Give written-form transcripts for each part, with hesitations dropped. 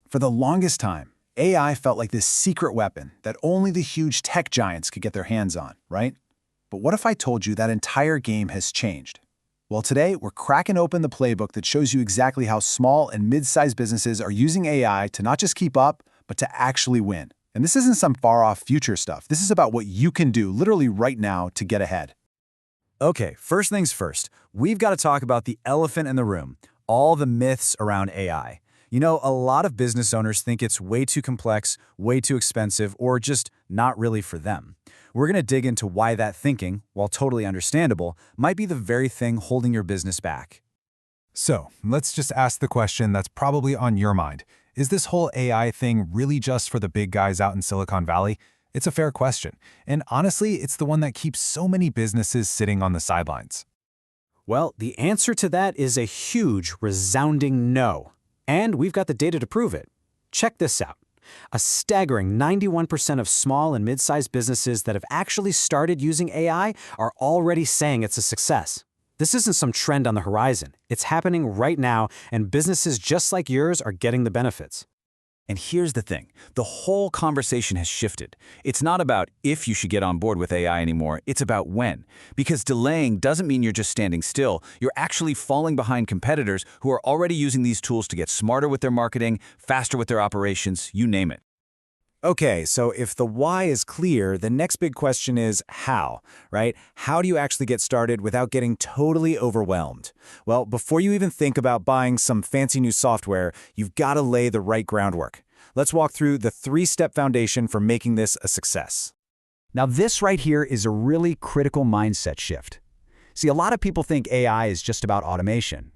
For the longest time, AI felt like this secret weapon that only the huge tech giants could get their hands on, right? But what if I told you that entire game has changed? Well, today we're cracking open the playbook that shows you exactly how small and mid-sized businesses are using AI to not just keep up, but to actually win. And this isn't some far-off future stuff. This is about what you can do literally right now to get ahead. Okay, first things first, we've got to talk about the elephant in the room, all the myths around AI. You know, a lot of business owners think it's way too complex, way too expensive, or just not really for them. We're going to dig into why that thinking, while totally understandable, might be the very thing holding your business back. So, let's just ask the question that's probably on your mind. Is this whole AI thing really just for the big guys out in Silicon Valley? It's a fair question, and honestly, it's the one that keeps so many businesses sitting on the sidelines. Well, the answer to that is a huge, resounding no. And we've got the data to prove it. Check this out. A staggering 91% of small and mid-sized businesses that have actually started using AI are already saying it's a success. This isn't some trend on the horizon. It's happening right now, and businesses just like yours are getting the benefits. And here's the thing, the whole conversation has shifted. It's not about if you should get on board with AI anymore, it's about when. Because delaying doesn't mean you're just standing still, you're actually falling behind competitors who are already using these tools to get smarter with their marketing, faster with their operations, you name it. Okay, so if the why is clear, the next big question is how, right? How do you actually get started without getting totally overwhelmed? Well, before you even think about buying some fancy new software, you've got to lay the right groundwork. Let's walk through the three-step foundation for making this a success. Now, this right here is a really critical mindset shift. See, a lot of people think AI is just about automation,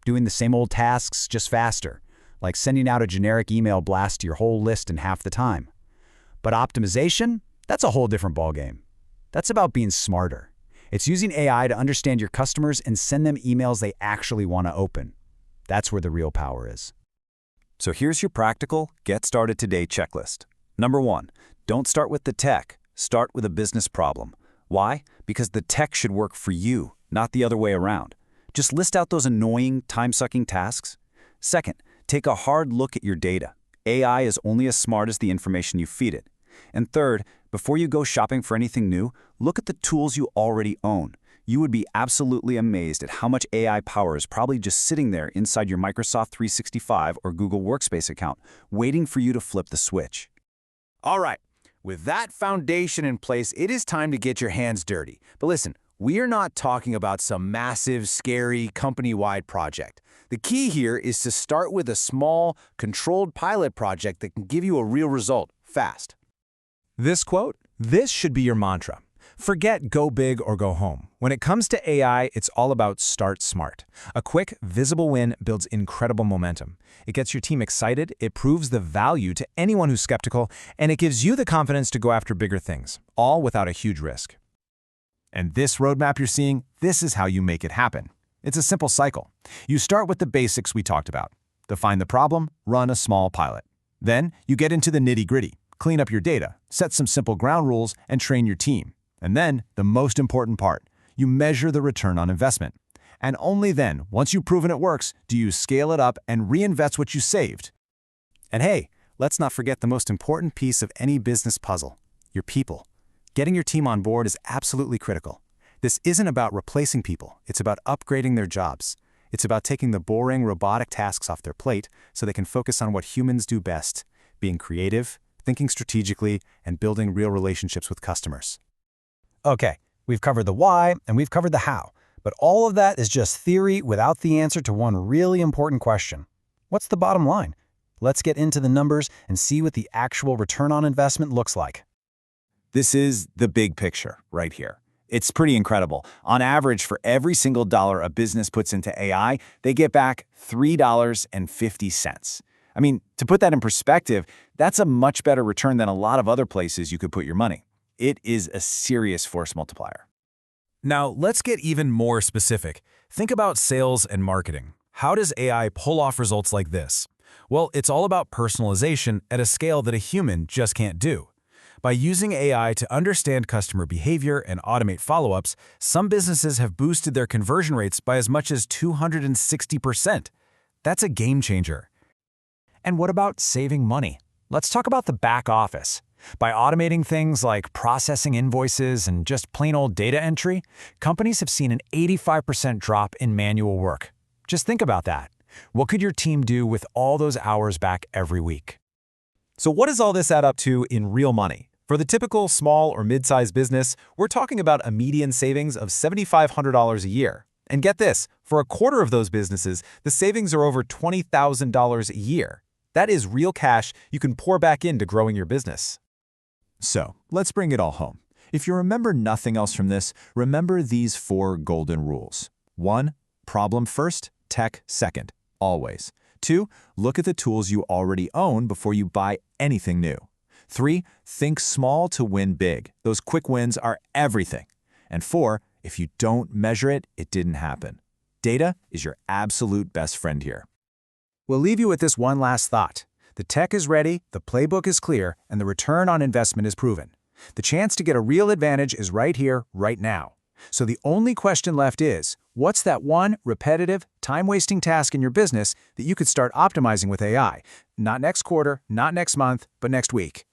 doing the same old tasks just faster, like sending out a generic email blast to your whole list in half the time. But optimization, that's a whole different ballgame. That's about being smarter. It's using AI to understand your customers and send them emails they actually want to open. That's where the real power is. So here's your practical, get started today checklist. Number 1, don't start with the tech, start with a business problem. Why? Because the tech should work for you, not the other way around. Just list out those annoying, time-sucking tasks. Second, take a hard look at your data. AI is only as smart as the information you feed it. And third, before you go shopping for anything new, look at the tools you already own. You would be absolutely amazed at how much AI power is probably just sitting there inside your Microsoft 365 or Google Workspace account, waiting for you to flip the switch. All right, with that foundation in place, it is time to get your hands dirty. But listen, we are not talking about some massive, scary, company-wide project. The key here is to start with a small, controlled pilot project that can give you a real result fast. This quote, this should be your mantra. Forget go big or go home. When it comes to AI, it's all about start smart. A quick, visible win builds incredible momentum. It gets your team excited, it proves the value to anyone who's skeptical, and it gives you the confidence to go after bigger things, all without a huge risk. And this roadmap you're seeing, this is how you make it happen. It's a simple cycle. You start with the basics we talked about. Define the problem, run a small pilot. Then you get into the nitty-gritty, clean up your data, set some simple ground rules, and train your team. And then, the most important part, you measure the return on investment. And only then, once you've proven it works, do you scale it up and reinvest what you saved. And hey, let's not forget the most important piece of any business puzzle, your people. Getting your team on board is absolutely critical. This isn't about replacing people, it's about upgrading their jobs. It's about taking the boring, robotic tasks off their plate so they can focus on what humans do best, being creative, thinking strategically, and building real relationships with customers. Okay, we've covered the why and we've covered the how, but all of that is just theory without the answer to one really important question. What's the bottom line? Let's get into the numbers and see what the actual return on investment looks like. This is the big picture right here. It's pretty incredible. On average, for every single dollar a business puts into AI, they get back $3.50. I mean, to put that in perspective, that's a much better return than a lot of other places you could put your money. It is a serious force multiplier. Now, let's get even more specific. Think about sales and marketing. How does AI pull off results like this? Well, it's all about personalization at a scale that a human just can't do. By using AI to understand customer behavior and automate follow-ups, some businesses have boosted their conversion rates by as much as 260%. That's a game changer. And what about saving money? Let's talk about the back office. By automating things like processing invoices and just plain old data entry, companies have seen an 85% drop in manual work. Just think about that. What could your team do with all those hours back every week? So what does all this add up to in real money? For the typical small or mid-sized business, we're talking about a median savings of $7,500 a year. And get this, for a quarter of those businesses, the savings are over $20,000 a year. That is real cash you can pour back into growing your business. So, let's bring it all home. If you remember nothing else from this, remember these 4 golden rules. 1. Problem first, tech second, always. 2. Look at the tools you already own before you buy anything new. 3. Think small to win big. Those quick wins are everything. And 4. If you don't measure it, it didn't happen. Data is your absolute best friend here. We'll leave you with this one last thought. The tech is ready, the playbook is clear, and the return on investment is proven. The chance to get a real advantage is right here, right now. So the only question left is, what's that one repetitive, time-wasting task in your business that you could start optimizing with AI? Not next quarter, not next month, but next week.